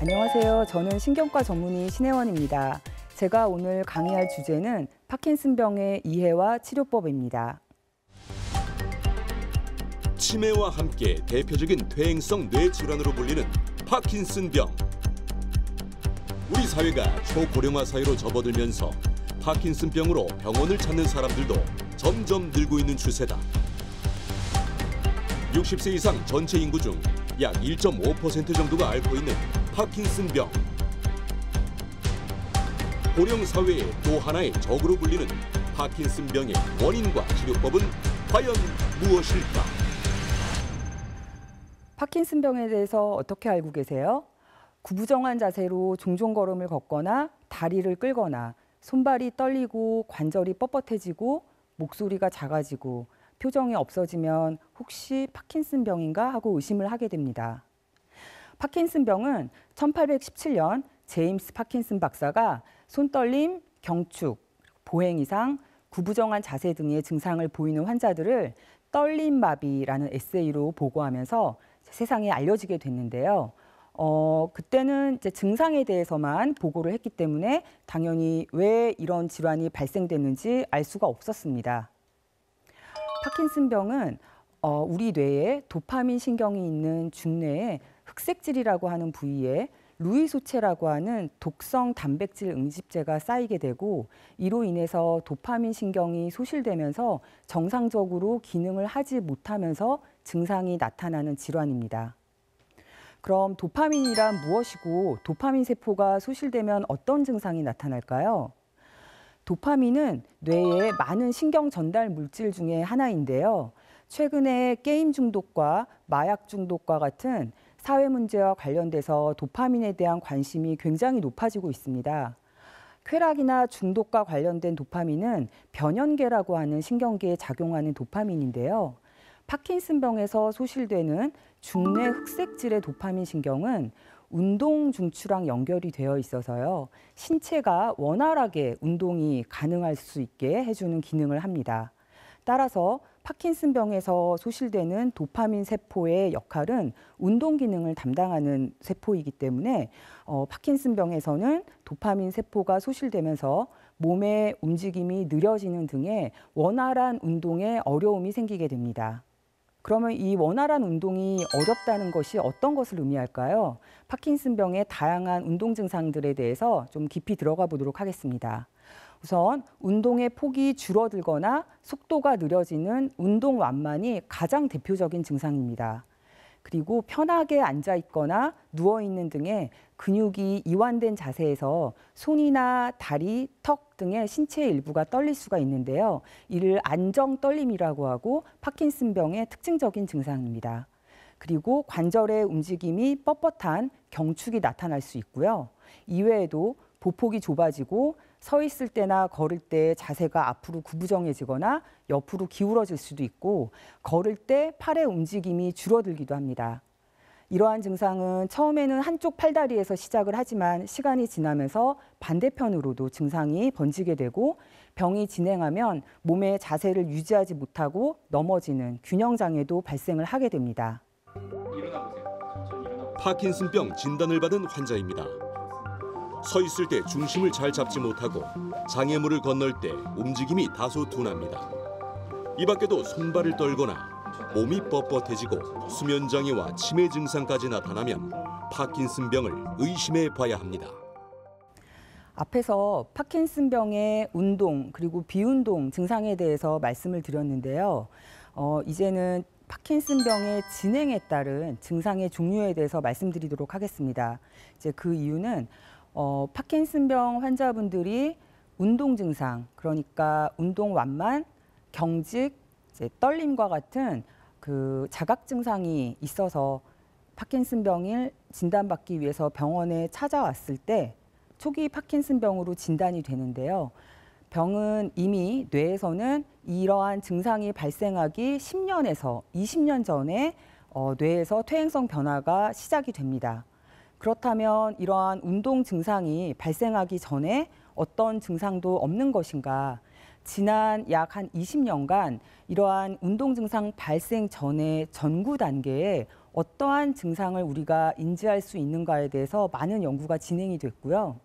안녕하세요. 저는 신경과 전문의 신혜원입니다. 제가 오늘 강의할 주제는 파킨슨병의 이해와 치료법입니다. 치매와 함께 대표적인 퇴행성 뇌질환으로 불리는 파킨슨병. 우리 사회가 초고령화 사회로 접어들면서 파킨슨병으로 병원을 찾는 사람들도 점점 늘고 있는 추세다. 60세 이상 전체 인구 중 약 1.5% 정도가 앓고 있는 파킨슨병. 고령 사회의 또 하나의 적으로 불리는 파킨슨병의 원인과 치료법은 과연 무엇일까? 파킨슨병에 대해서 어떻게 알고 계세요? 구부정한 자세로 종종 걸음을 걷거나 다리를 끌거나 손발이 떨리고 관절이 뻣뻣해지고 목소리가 작아지고 표정이 없어지면 혹시 파킨슨병인가 하고 의심을 하게 됩니다. 파킨슨병은 1817년 제임스 파킨슨 박사가 손떨림, 경축, 보행 이상, 구부정한 자세 등의 증상을 보이는 환자들을 떨림마비라는 에세이로 보고하면서 세상에 알려지게 됐는데요. 그때는 이제 증상에 대해서만 보고를 했기 때문에 당연히 왜 이런 질환이 발생됐는지 알 수가 없었습니다. 파킨슨병은 우리 뇌에 도파민 신경이 있는 중뇌의 흑색질이라고 하는 부위에 루이소체라고 하는 독성 단백질 응집제가 쌓이게 되고 이로 인해서 도파민 신경이 소실되면서 정상적으로 기능을 하지 못하면서 증상이 나타나는 질환입니다. 그럼 도파민이란 무엇이고 도파민 세포가 소실되면 어떤 증상이 나타날까요? 도파민은 뇌의 많은 신경 전달 물질 중에 하나인데요. 최근에 게임 중독과 마약 중독과 같은 사회 문제와 관련돼서 도파민에 대한 관심이 굉장히 높아지고 있습니다. 쾌락이나 중독과 관련된 도파민은 변연계라고 하는 신경계에 작용하는 도파민인데요. 파킨슨병에서 소실되는 중뇌 흑색질의 도파민 신경은 운동 중추랑 연결이 되어 있어서요. 신체가 원활하게 운동이 가능할 수 있게 해주는 기능을 합니다. 따라서 파킨슨병에서 소실되는 도파민 세포의 역할은 운동 기능을 담당하는 세포이기 때문에 파킨슨병에서는 도파민 세포가 소실되면서 몸의 움직임이 느려지는 등의 원활한 운동에 어려움이 생기게 됩니다. 그러면 이 원활한 운동이 어렵다는 것이 어떤 것을 의미할까요? 파킨슨병의 다양한 운동 증상들에 대해서 좀 깊이 들어가 보도록 하겠습니다. 우선 운동의 폭이 줄어들거나 속도가 느려지는 운동 완만이 가장 대표적인 증상입니다. 그리고 편하게 앉아 있거나 누워 있는 등의 근육이 이완된 자세에서 손이나 다리, 턱 등의 신체의 일부가 떨릴 수가 있는데요. 이를 안정 떨림이라고 하고 파킨슨병의 특징적인 증상입니다. 그리고 관절의 움직임이 뻣뻣한 경축이 나타날 수 있고요. 이외에도 보폭이 좁아지고 서 있을 때나 걸을 때 자세가 앞으로 구부정해지거나 옆으로 기울어질 수도 있고 걸을 때 팔의 움직임이 줄어들기도 합니다. 이러한 증상은 처음에는 한쪽 팔다리에서 시작을 하지만 시간이 지나면서 반대편으로도 증상이 번지게 되고 병이 진행하면 몸의 자세를 유지하지 못하고 넘어지는 균형장애도 발생을 하게 됩니다. 파킨슨병 진단을 받은 환자입니다. 서 있을 때 중심을 잘 잡지 못하고 장애물을 건널 때 움직임이 다소 둔합니다. 이 밖에도 손발을 떨거나 몸이 뻣뻣해지고 수면 장애와 치매 증상까지 나타나면 파킨슨병을 의심해 봐야 합니다. 앞에서 파킨슨병의 운동 그리고 비운동 증상에 대해서 말씀을 드렸는데요. 이제는 파킨슨병의 진행에 따른 증상의 종류에 대해서 말씀드리도록 하겠습니다. 이제 그 이유는 파킨슨병 환자분들이 운동 증상, 그러니까 운동 완만, 경직, 이제 떨림과 같은 그 자각 증상이 있어서 파킨슨병을 진단받기 위해서 병원에 찾아왔을 때 초기 파킨슨병으로 진단이 되는데요. 병은 이미 뇌에서는 이러한 증상이 발생하기 10년에서 20년 전에 뇌에서 퇴행성 변화가 시작이 됩니다. 그렇다면 이러한 운동 증상이 발생하기 전에 어떤 증상도 없는 것인가? 지난 약 한 20년간 이러한 운동 증상 발생 전의 전구 단계에 어떠한 증상을 우리가 인지할 수 있는가에 대해서 많은 연구가 진행이 됐고요.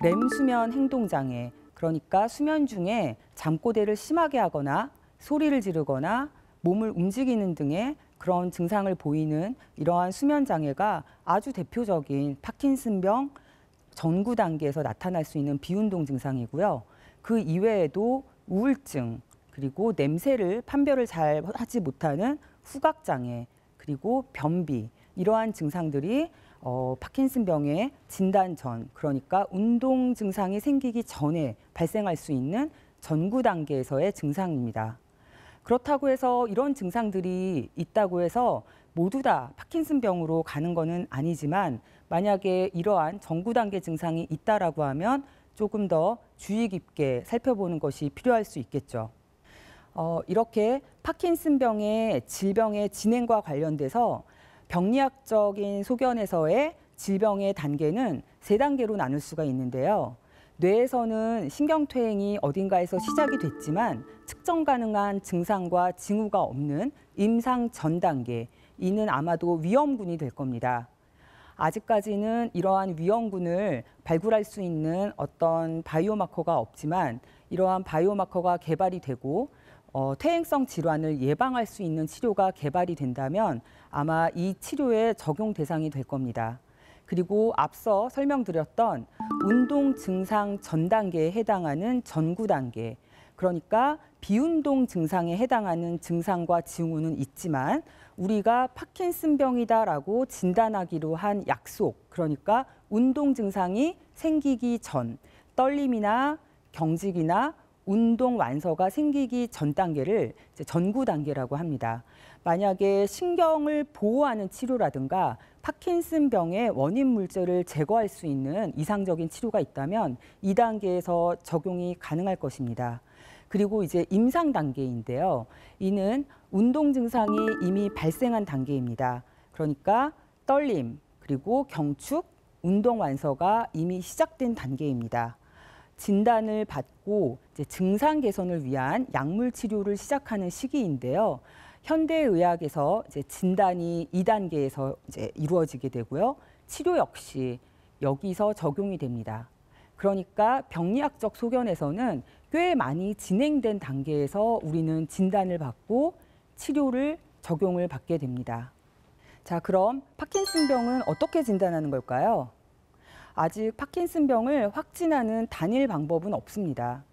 렘 수면 행동 장애, 그러니까 수면 중에 잠꼬대를 심하게 하거나 소리를 지르거나 몸을 움직이는 등의 그런 증상을 보이는 이러한 수면 장애가 아주 대표적인 파킨슨병 전구 단계에서 나타날 수 있는 비운동 증상이고요. 그 이외에도 우울증, 그리고 냄새를 판별을 잘 하지 못하는 후각 장애, 그리고 변비, 이러한 증상들이 파킨슨병의 진단 전, 그러니까 운동 증상이 생기기 전에 발생할 수 있는 전구 단계에서의 증상입니다. 그렇다고 해서 이런 증상들이 있다고 해서 모두 다 파킨슨병으로 가는 것은 아니지만 만약에 이러한 전구 단계 증상이 있다라고 하면 조금 더 주의 깊게 살펴보는 것이 필요할 수 있겠죠. 이렇게 파킨슨병의 질병의 진행과 관련돼서 병리학적인 소견에서의 질병의 단계는 3단계로 나눌 수가 있는데요. 뇌에서는 신경퇴행이 어딘가에서 시작이 됐지만 측정 가능한 증상과 징후가 없는 임상 전 단계, 이는 아마도 위험군이 될 겁니다. 아직까지는 이러한 위험군을 발굴할 수 있는 어떤 바이오마커가 없지만 이러한 바이오마커가 개발이 되고 퇴행성 질환을 예방할 수 있는 치료가 개발이 된다면 아마 이 치료의 적용 대상이 될 겁니다. 그리고 앞서 설명드렸던 운동 증상 전 단계에 해당하는 전구 단계, 그러니까 비운동 증상에 해당하는 증상과 징후는 있지만 우리가 파킨슨병이다라고 진단하기로 한 약속, 그러니까 운동 증상이 생기기 전, 떨림이나 경직이나 운동 완서가 생기기 전 단계를 이제 전구 단계라고 합니다. 만약에 신경을 보호하는 치료라든가 파킨슨병의 원인 물질을 제거할 수 있는 이상적인 치료가 있다면 2단계에서 적용이 가능할 것입니다. 그리고 이제 임상 단계인데요. 이는 운동 증상이 이미 발생한 단계입니다. 그러니까 떨림, 그리고 경축, 운동 완서가 이미 시작된 단계입니다. 진단을 받고 이제 증상 개선을 위한 약물 치료를 시작하는 시기인데요. 현대의학에서 이제 진단이 2단계에서 이제 이루어지게 되고요. 치료 역시 여기서 적용이 됩니다. 그러니까 병리학적 소견에서는 꽤 많이 진행된 단계에서 우리는 진단을 받고 치료를 적용을 받게 됩니다. 자, 그럼 파킨슨병은 어떻게 진단하는 걸까요? 아직 파킨슨병을 확진하는 단일 방법은 없습니다.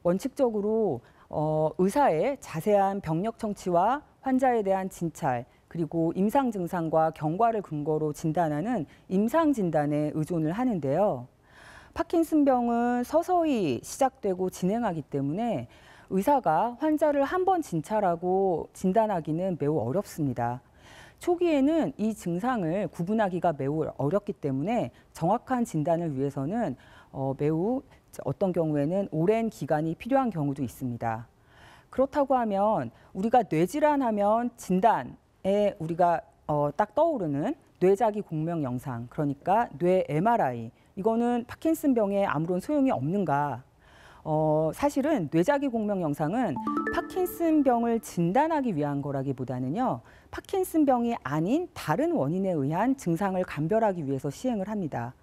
원칙적으로 의사의 자세한 병력 청취와 환자에 대한 진찰, 그리고 임상 증상과 경과를 근거로 진단하는 임상 진단에 의존을 하는데요. 파킨슨병은 서서히 시작되고 진행하기 때문에 의사가 환자를 한 번 진찰하고 진단하기는 매우 어렵습니다. 초기에는 이 증상을 구분하기가 매우 어렵기 때문에 정확한 진단을 위해서는 매우 어떤 경우에는 오랜 기간이 필요한 경우도 있습니다. 그렇다고 하면 우리가 뇌질환하면 진단에 우리가 딱 떠오르는 뇌자기 공명 영상, 그러니까 뇌 MRI, 이거는 파킨슨병에 아무런 소용이 없는가? 사실은 뇌자기 공명 영상은 파킨슨병을 진단하기 위한 거라기보다는요, 파킨슨병이 아닌 다른 원인에 의한 증상을 감별하기 위해서 시행을 합니다.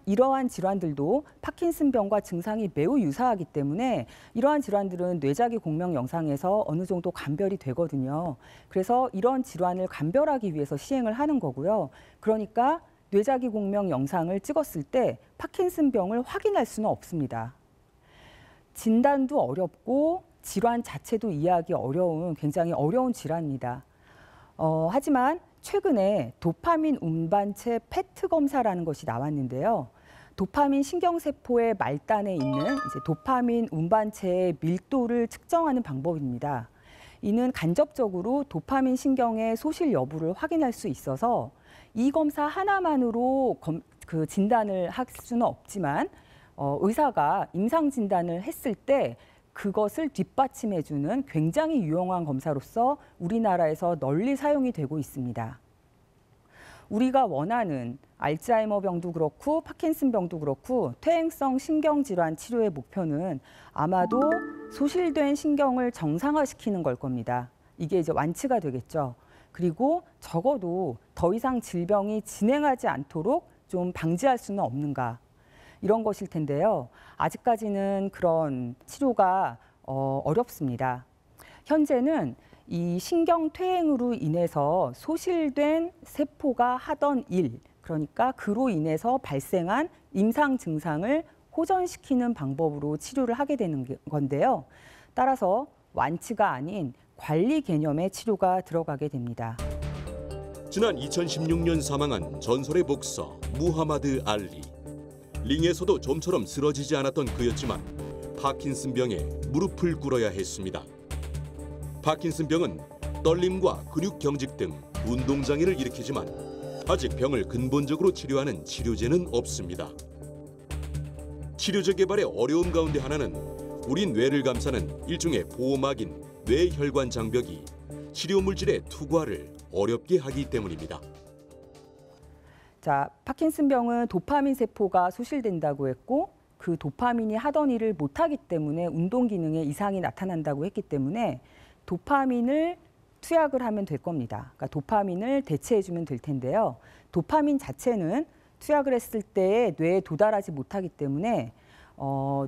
이러한 질환들도 파킨슨병과 증상이 매우 유사하기 때문에 이러한 질환들은 뇌자기 공명 영상에서 어느 정도 감별이 되거든요. 그래서 이런 질환을 감별하기 위해서 시행을 하는 거고요. 그러니까 뇌자기 공명 영상을 찍었을 때 파킨슨병을 확인할 수는 없습니다. 진단도 어렵고 질환 자체도 이해하기 어려운 굉장히 어려운 질환입니다. 하지만 최근에 도파민 운반체 PET 검사라는 것이 나왔는데요. 도파민 신경세포의 말단에 있는 이제 도파민 운반체의 밀도를 측정하는 방법입니다. 이는 간접적으로 도파민 신경의 소실 여부를 확인할 수 있어서 이 검사 하나만으로 진단을 할 수는 없지만 의사가 임상 진단을 했을 때 그것을 뒷받침해주는 굉장히 유용한 검사로서 우리나라에서 널리 사용이 되고 있습니다. 우리가 원하는 알츠하이머 병도 그렇고 파킨슨 병도 그렇고 퇴행성 신경질환 치료의 목표는 아마도 소실된 신경을 정상화시키는 걸 겁니다. 이게 이제 완치가 되겠죠. 그리고 적어도 더 이상 질병이 진행하지 않도록 좀 방지할 수는 없는가. 이런 것일 텐데요. 아직까지는 그런 치료가 어렵습니다. 현재는 이 신경퇴행으로 인해서 소실된 세포가 하던 일, 그러니까 그로 인해서 발생한 임상 증상을 호전시키는 방법으로 치료를 하게 되는 건데요. 따라서 완치가 아닌 관리 개념의 치료가 들어가게 됩니다. 지난 2016년 사망한 전설의 복서 무하마드 알리. 링에서도 좀처럼 쓰러지지 않았던 그였지만 파킨슨병에 무릎을 꿇어야 했습니다. 파킨슨병은 떨림과 근육 경직 등 운동장애를 일으키지만 아직 병을 근본적으로 치료하는 치료제는 없습니다. 치료제 개발의 어려움 가운데 하나는 우리 뇌를 감싸는 일종의 보호막인 뇌혈관 장벽이 치료 물질의 투과를 어렵게 하기 때문입니다. 자, 파킨슨병은 도파민 세포가 소실된다고 했고 그 도파민이 하던 일을 못하기 때문에 운동 기능에 이상이 나타난다고 했기 때문에 도파민을 투약을 하면 될 겁니다. 그러니까 도파민을 대체해주면 될 텐데요. 도파민 자체는 투약을 했을 때 뇌에 도달하지 못하기 때문에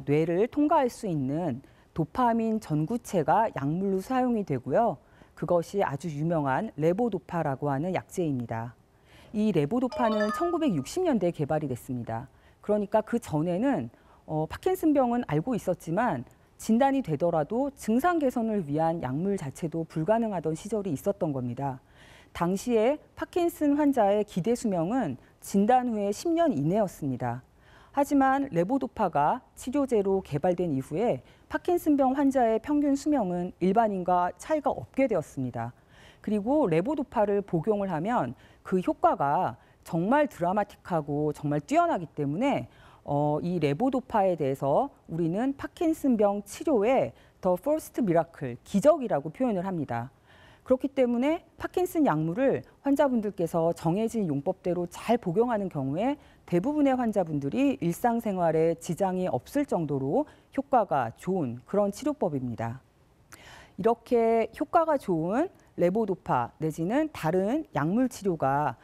뇌를 통과할 수 있는 도파민 전구체가 약물로 사용이 되고요. 그것이 아주 유명한 레보도파라고 하는 약제입니다. 이 레보도파는 1960년대에 개발이 됐습니다. 그러니까 그 전에는 파킨슨병은 알고 있었지만 진단이 되더라도 증상 개선을 위한 약물 자체도 불가능하던 시절이 있었던 겁니다. 당시에 파킨슨 환자의 기대 수명은 진단 후에 10년 이내였습니다. 하지만 레보도파가 치료제로 개발된 이후에 파킨슨병 환자의 평균 수명은 일반인과 차이가 없게 되었습니다. 그리고 레보도파를 복용을 하면 그 효과가 정말 드라마틱하고 정말 뛰어나기 때문에 이 레보도파에 대해서 우리는 파킨슨병 치료의 더 퍼스트 미라클, 기적이라고 표현을 합니다. 그렇기 때문에 파킨슨 약물을 환자분들께서 정해진 용법대로 잘 복용하는 경우에 대부분의 환자분들이 일상생활에 지장이 없을 정도로 효과가 좋은 그런 치료법입니다. 이렇게 효과가 좋은 레보도파 내지는 다른 약물 치료가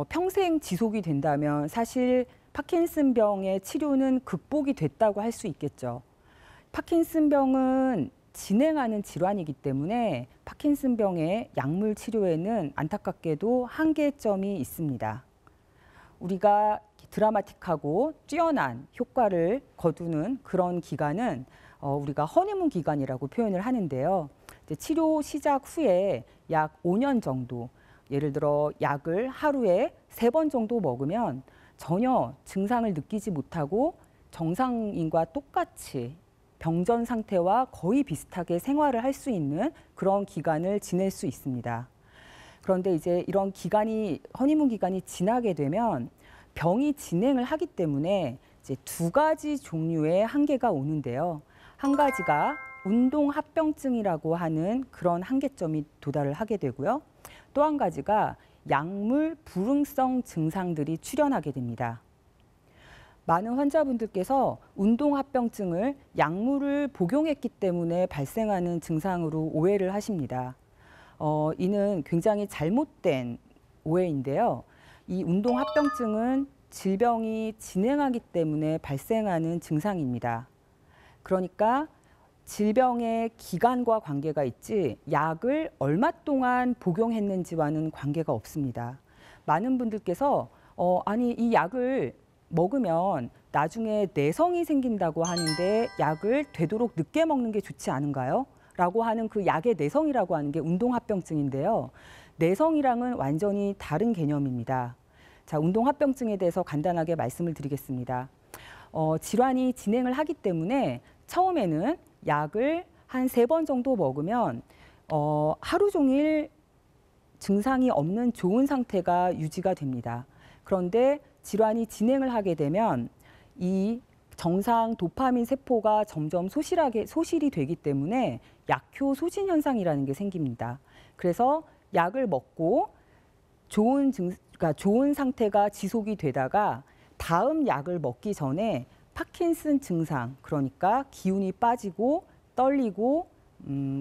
평생 지속이 된다면 사실 파킨슨병의 치료는 극복이 됐다고 할 수 있겠죠. 파킨슨병은 진행하는 질환이기 때문에 파킨슨병의 약물 치료에는 안타깝게도 한계점이 있습니다. 우리가 드라마틱하고 뛰어난 효과를 거두는 그런 기간은 우리가 허니문 기간이라고 표현을 하는데요. 치료 시작 후에 약 5년 정도, 예를 들어 약을 하루에 3번 정도 먹으면 전혀 증상을 느끼지 못하고 정상인과 똑같이 병전 상태와 거의 비슷하게 생활을 할 수 있는 그런 기간을 지낼 수 있습니다. 그런데 이제 이런 기간이, 허니문 기간이 지나게 되면 병이 진행을 하기 때문에 이제 2가지 종류의 한계가 오는데요. 한 가지가 운동합병증이라고 하는 그런 한계점이 도달을 하게 되고요. 또 한 가지가 약물 불응성 증상들이 출현하게 됩니다. 많은 환자분들께서 운동합병증을 약물을 복용했기 때문에 발생하는 증상으로 오해를 하십니다. 이는 굉장히 잘못된 오해인데요. 이 운동합병증은 질병이 진행하기 때문에 발생하는 증상입니다. 그러니까 질병의 기간과 관계가 있지 약을 얼마 동안 복용했는지와는 관계가 없습니다. 많은 분들께서 아니 이 약을 먹으면 나중에 내성이 생긴다고 하는데 약을 되도록 늦게 먹는 게 좋지 않은가요? 라고 하는 그 약의 내성이라고 하는 게 운동합병증인데요. 내성이랑은 완전히 다른 개념입니다. 자, 운동합병증에 대해서 간단하게 말씀을 드리겠습니다. 질환이 진행을 하기 때문에 처음에는 약을 한 3번 정도 먹으면 하루 종일 증상이 없는 좋은 상태가 유지가 됩니다. 그런데 질환이 진행을 하게 되면 이 정상 도파민 세포가 점점 소실이 되기 때문에 약효 소진 현상이라는 게 생깁니다. 그래서 약을 먹고 그러니까 좋은 상태가 지속이 되다가 다음 약을 먹기 전에 파킨슨 증상, 그러니까 기운이 빠지고 떨리고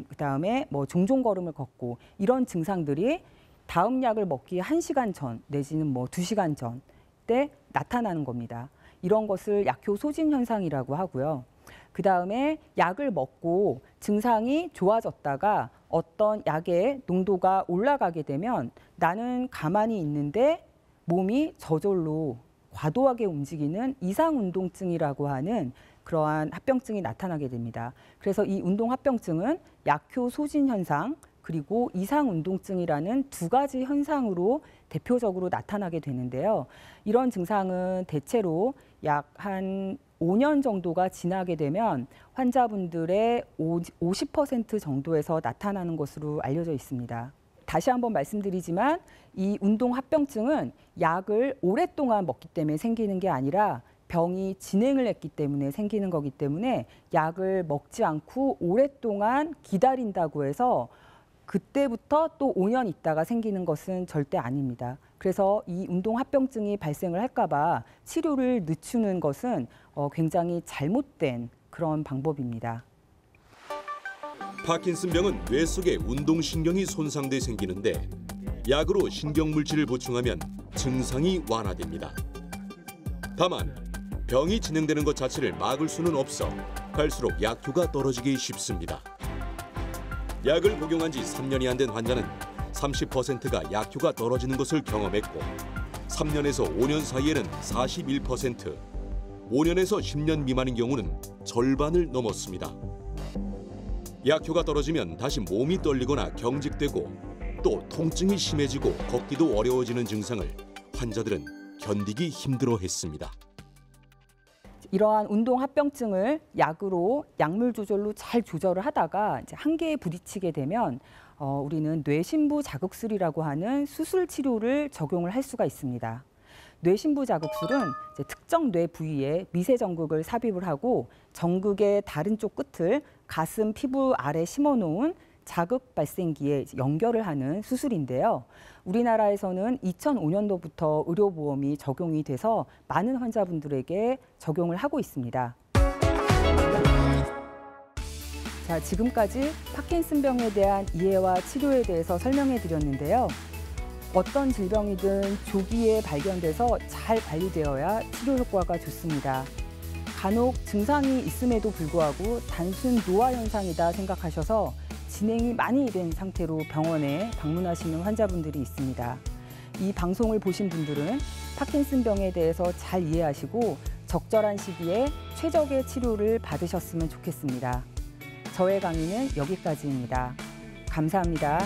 그다음에 뭐 종종 걸음을 걷고 이런 증상들이 다음 약을 먹기 1시간 전 내지는 뭐 2시간 전 때 나타나는 겁니다. 이런 것을 약효 소진 현상이라고 하고요. 그다음에 약을 먹고 증상이 좋아졌다가 어떤 약의 농도가 올라가게 되면 나는 가만히 있는데 몸이 저절로 과도하게 움직이는 이상운동증이라고 하는 그러한 합병증이 나타나게 됩니다. 그래서 이 운동합병증은 약효 소진 현상 그리고 이상운동증이라는 두 가지 현상으로 대표적으로 나타나게 되는데요. 이런 증상은 대체로 약 한 5년 정도가 지나게 되면 환자분들의 50% 정도에서 나타나는 것으로 알려져 있습니다. 다시 한번 말씀드리지만 이 운동합병증은 약을 오랫동안 먹기 때문에 생기는 게 아니라 병이 진행을 했기 때문에 생기는 거기 때문에 약을 먹지 않고 오랫동안 기다린다고 해서 그때부터 또 5년 있다가 생기는 것은 절대 아닙니다. 그래서 이 운동합병증이 발생을 할까 봐 치료를 늦추는 것은 굉장히 잘못된 그런 방법입니다. 파킨슨병은 뇌 속의 운동신경이 손상돼 생기는데 약으로 신경물질을 보충하면 증상이 완화됩니다. 다만 병이 진행되는 것 자체를 막을 수는 없어 갈수록 약효가 떨어지기 쉽습니다. 약을 복용한 지 3년이 안 된 환자는 30%가 약효가 떨어지는 것을 경험했고 3년에서 5년 사이에는 41%, 5년에서 10년 미만인 경우는 절반을 넘었습니다. 약효가 떨어지면 다시 몸이 떨리거나 경직되고 또 통증이 심해지고 걷기도 어려워지는 증상을 환자들은 견디기 힘들어했습니다. 이러한 운동합병증을 약으로 약물 조절로 잘 조절을 하다가 이제 한계에 부딪히게 되면 우리는 뇌신부 자극술이라고 하는 수술 치료를 적용을 할 수가 있습니다. 뇌신부 자극술은 이제 특정 뇌 부위에 미세 전극을 삽입을 하고 전극의 다른 쪽 끝을 가슴 피부 아래 심어놓은 자극 발생기에 연결을 하는 수술인데요. 우리나라에서는 2005년도부터 의료보험이 적용이 돼서 많은 환자분들에게 적용을 하고 있습니다. 자, 지금까지 파킨슨병에 대한 이해와 치료에 대해서 설명해 드렸는데요. 어떤 질병이든 조기에 발견돼서 잘 관리되어야 치료 효과가 좋습니다. 간혹 증상이 있음에도 불구하고 단순 노화 현상이다 생각하셔서 진행이 많이 된 상태로 병원에 방문하시는 환자분들이 있습니다. 이 방송을 보신 분들은 파킨슨병에 대해서 잘 이해하시고 적절한 시기에 최적의 치료를 받으셨으면 좋겠습니다. 저의 강의는 여기까지입니다. 감사합니다.